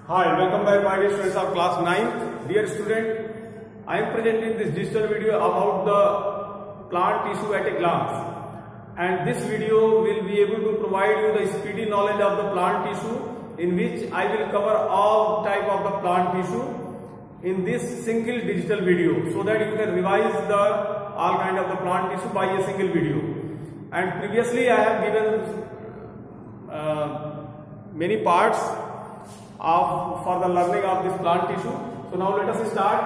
Hi, welcome back my dear students of class 9. Dear student, I am presenting this digital video about the plant tissue at a glance. And this video will be able to provide you the speedy knowledge of the plant tissue, in which I will cover all type of the plant tissue in this single digital video, so that you can revise the all kind of the plant tissue by a single video. And previously I have given many parts for the learning of this plant tissue. So now let us start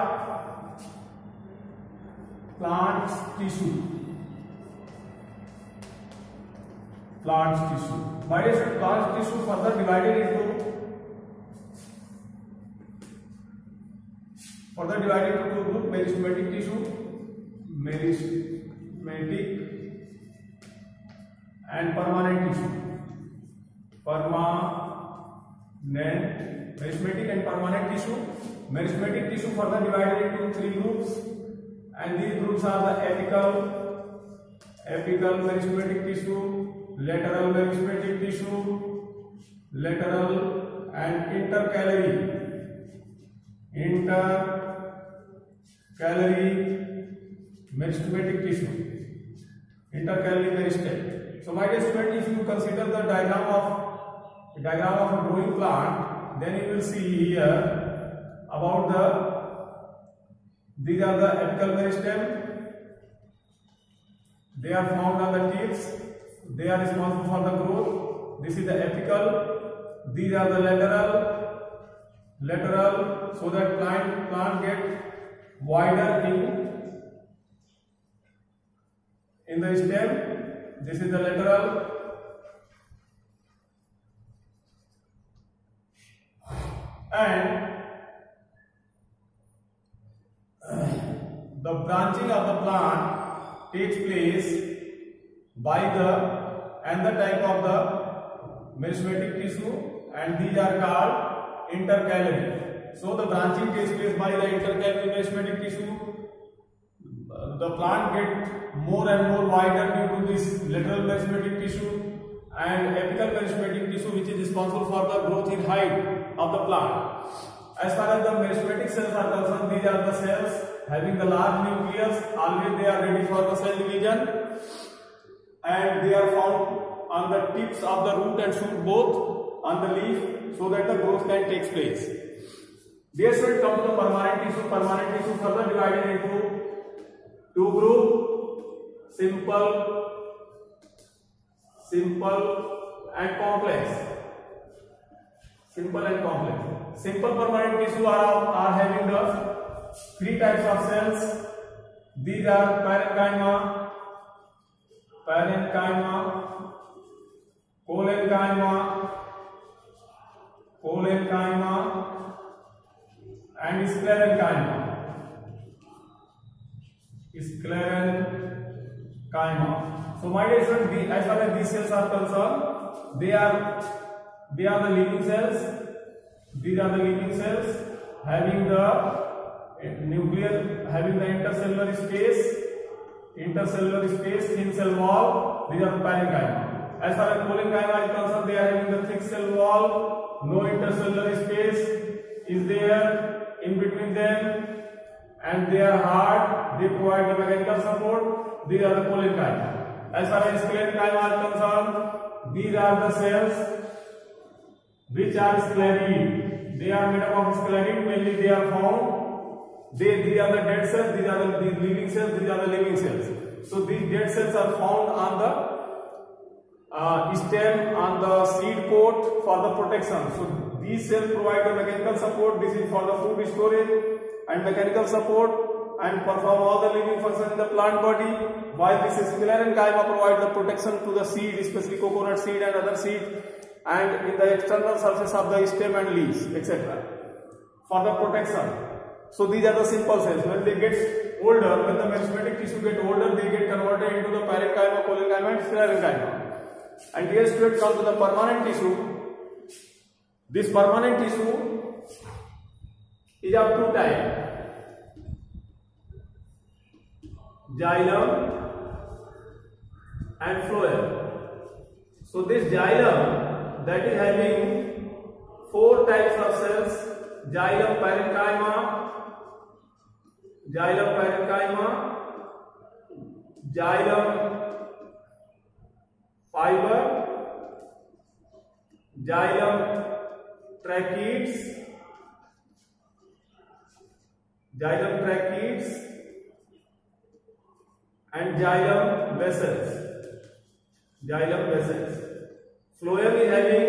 plant tissue. Plant tissue. My dear students, plant tissue further divided into two groups: meristematic tissue, meristematic and permanent tissue. Meristematic and permanent tissue. Meristematic tissue further divided into three groups, and these groups are the apical meristematic tissue, lateral meristematic tissue, lateral and intercalary meristematic tissue, intercalary meristem. So my dear student, if you consider the diagram of a growing plant, then you will see here about these are the apical meristem. They are found on the tips. They are responsible for the growth. This is the apical. These are the lateral, so that plant get wider in the stem. This is the lateral. And the branching of the plant takes place by the type of the meristematic tissue, and these are called intercalary. So the branching takes place by the intercalary meristematic tissue. The plant gets more and more wider due to this lateral meristematic tissue and apical meristematic tissue, which is responsible for the growth in height of the plant. As far as the meristematic cells are concerned, these are the cells having the large nucleus. Always they are ready for the cell division, and they are found on the tips of the root and shoot, both on the leaf, so that the growth can take place. There should come to the permanent tissue. Permanent tissue further divided into two groups: simple and complex. Simple permanent tissue are having the three types of cells. These are parenchyma, collenchyma, and sclerenchyma. So my dear students, as far as these cells are concerned, they are the living cells. These are the living cells having the nuclear, having the intercellular space, thin cell wall. These are the parenchyma. As far as collenchyma is concerned, they are having the thick cell wall, no intercellular space is there in between them, and they are hard. They provide the mechanical support. These are the collenchyma. As far as sclerenchyma are concerned, these are the cells which are sclerid. They are made up of sclerid. Mainly they are found. These are the dead cells. These are the living cells. These are the living cells. So these dead cells are found on the stem, on the seed coat for the protection. So these cells provide the mechanical support. This is for the food storage and mechanical support, and perform all the living functions in the plant body, while this sclerenchyma provides the protection to the seed, especially coconut seed and other seed, and in the external surface of the stem and leaves, etc. for the protection. So these are the simple cells. When they get older, when the meristematic tissue get older, they get converted into the parenchyma, collenchyma and sclerenchyma. And here students, come to the permanent tissue. This permanent tissue is of two types: xylem and phloem. So this xylem that is having four types of cells: xylem parenchyma, xylem parenchyma, xylem fiber, xylem tracheids, xylem tracheids, and xylem vessels. Xylem vessels. Phloem is having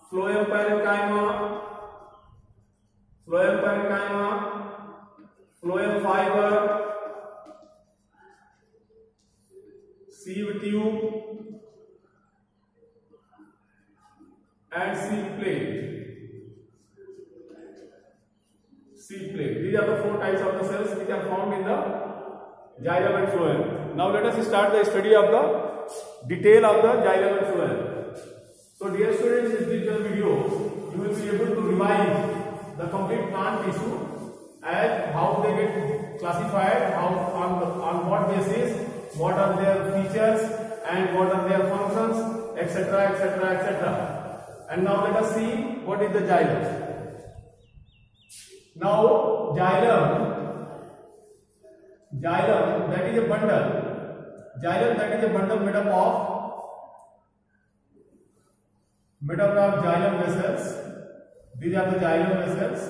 phloem parenchyma, phloem parenchyma, phloem fiber, sieve tube, and sieve plate. Sieve plate. These are the four types of the cells which are found in the xylem and phloem. Now let us start the study of the detail of the xylem and phloem. So dear students, in this digital video, you will be able to revise the complete plant tissue and how they get classified, how on what basis, what are their features and what are their functions, etc., etc., etc. And now let us see what is the xylem. Now xylem, that is a bundle. Xylem, that is a bundle made up of xylem vessels. These are the xylem vessels,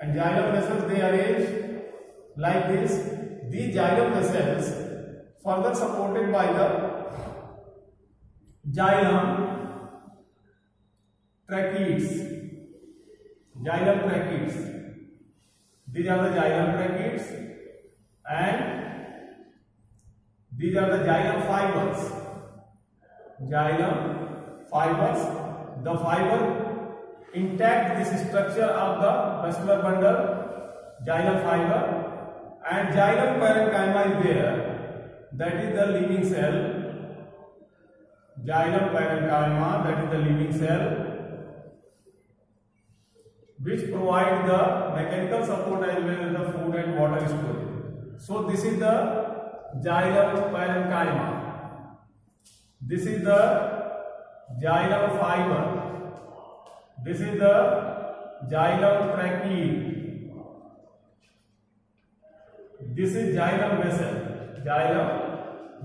and xylem vessels they arrange like this. These xylem vessels further supported by the xylem tracheids. Xylem tracheids. These are the xylem tracheids, and these are the xylem fibers. Xylem fibers. The fiber intact this structure of the vascular bundle, xylem fiber, and xylem parenchyma is there. That is the living cell. Xylem parenchyma, that is the living cell, which provide the mechanical support as well as the food and water storage. So this is the xylem parenchyma. This is the xylem fiber. This is the xylem tracheid. This is xylem vessel. Xylem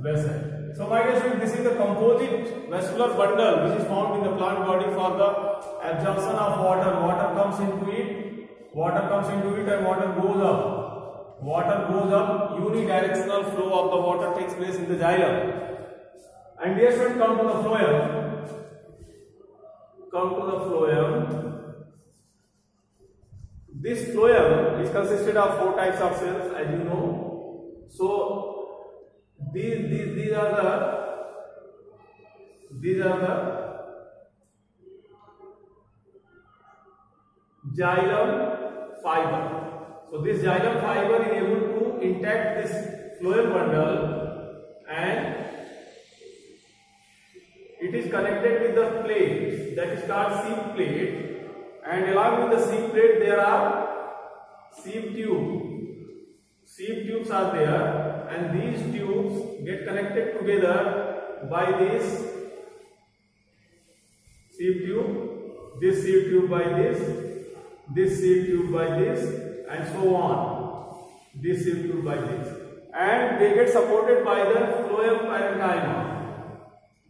vessel. So my dear students, this is the composite vascular bundle which is found in the plant body for the absorption of water. Water comes into it, and water goes up. Water goes up, unidirectional flow of the water takes place in the xylem. And dear students, come to the phloem. This phloem is consisted of four types of cells, as you know. So these are the xylem fiber. So this xylem fiber is able to intact this phloem bundle, and it is connected with the plate that is called sieve plate, and along with the sieve plate there are sieve tube. Sieve tubes are there, and these tubes get connected together by this sieve tube, this sieve tube by this sieve tube by this, and so on. This sieve tube by this, and they get supported by the phloem parenchyma.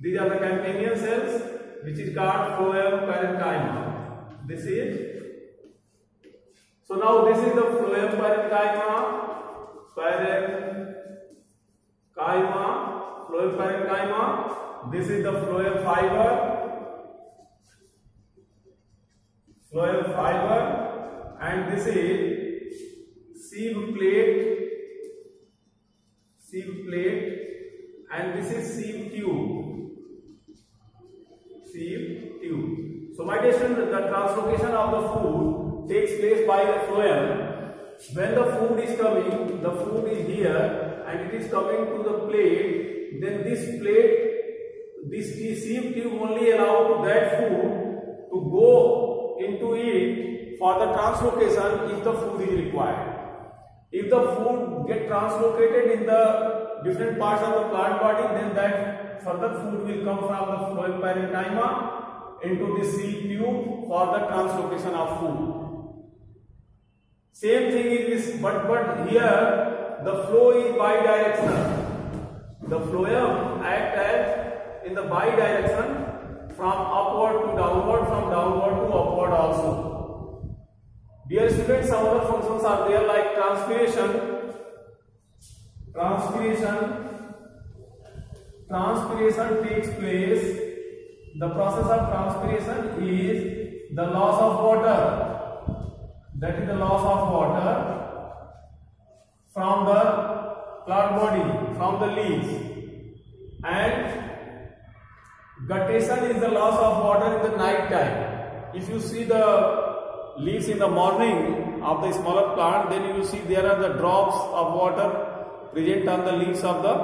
These are the companion cells, which is called phloem parenchyma. This is, so now this is the phloem parenchyma. Phloem parenchyma. This is the phloem fiber, and this is sieve plate, and this is sieve tube. So my dear students, the translocation of the food takes place by the phloem. When the food is coming, the food is here and it is coming to the plate, then this sieve tube only allows that food to go into it for the translocation if the food is required. If the food get translocated in the different parts of the plant body, then that further food will come from the phloem parenchyma into the seed tube for the translocation of food. Same thing is this, but here the flow is bidirectional. The phloem acts as in the bidirection from upward to downward, from downward to upward also. Dear students, some other functions are there like transpiration. Transpiration takes place. The process of transpiration is the loss of water. That is the loss of water from the plant body, from the leaves. And guttation is the loss of water in the night time. If you see the leaves in the morning of the smaller plant, then you will see there are the drops of water present on the leaves of the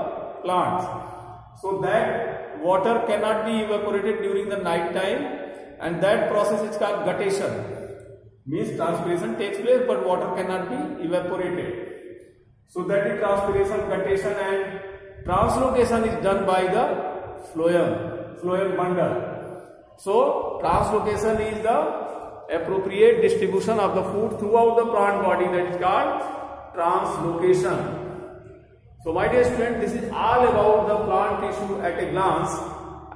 plants. So that water cannot be evaporated during the night time, and that process is called guttation. Means transpiration takes place but water cannot be evaporated. So that is transpiration, guttation, and translocation is done by the phloem bundle. So translocation is the appropriate distribution of the food throughout the plant body, that is called translocation. So my dear student, this is all about the plant tissue at a glance.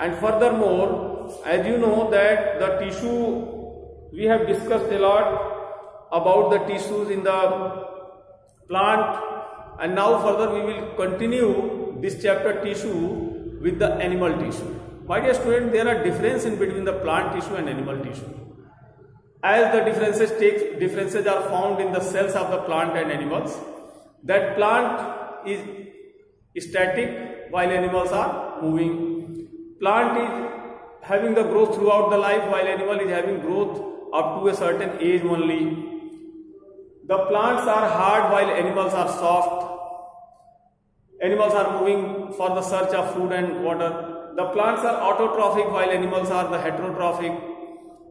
And furthermore, as you know that the tissue, we have discussed a lot about the tissues in the plant, and now further we will continue this chapter tissue with the animal tissue. My dear student, there are differences in between the plant tissue and animal tissue. As the differences are found in the cells of the plant and animals, that plant is static while animals are moving. Plant is having the growth throughout the life while animal is having growth up to a certain age only. The plants are hard while animals are soft. Animals are moving for the search of food and water. The plants are autotrophic while animals are the heterotrophic.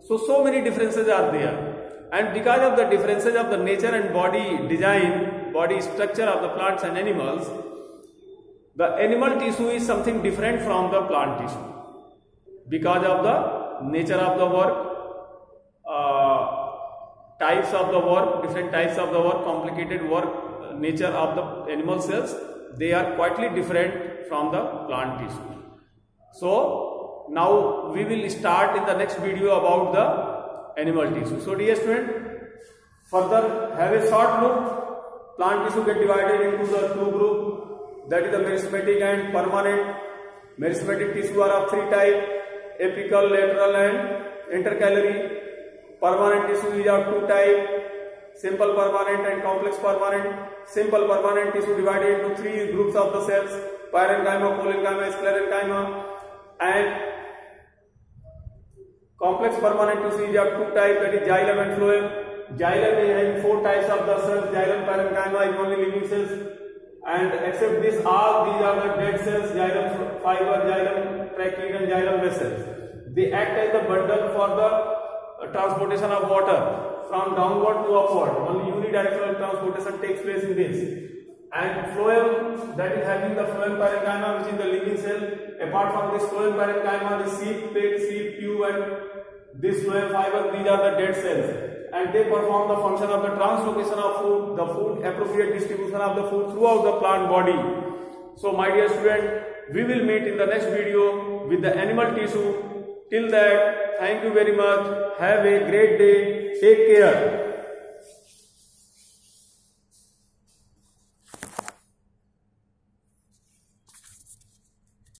So many differences are there. And because of the differences of the nature and body design, body structure of the plants and animals, the animal tissue is something different from the plant tissue. Because of the nature of the work, types of the work, different types of the work, complicated work, nature of the animal cells, they are quietly different from the plant tissue. So now we will start in the next video about the animal tissue. So dear student, further have a short look. Plant tissue get divided into the two groups, that is the meristematic and permanent. Meristematic tissue are of three types: apical, lateral and intercalary. Permanent tissue is of two types: simple permanent and complex permanent. Simple permanent tissue divided into three groups of the cells: parenchyma, collenchyma, sclerenchyma. And complex permanent tissue is of two types, that is xylem and phloem. Xylem is having four types of the cells. Xylem parenchyma is only living cells, and except this, all these are the dead cells: xylem fiber, xylem trachea and xylem vessels. They act as the bundle for the transportation of water from downward to upward. Only unidirectional transportation takes place in this. And phloem, that is having the phloem parenchyma, which is the living cell. Apart from this phloem parenchyma, the seed plate, seed tube and this phloem fiber, these are the dead cells. And they perform the function of the translocation of food, the food appropriate distribution of the food throughout the plant body. So my dear student, we will meet in the next video with the animal tissue. Till that, thank you very much. Have a great day. Take care.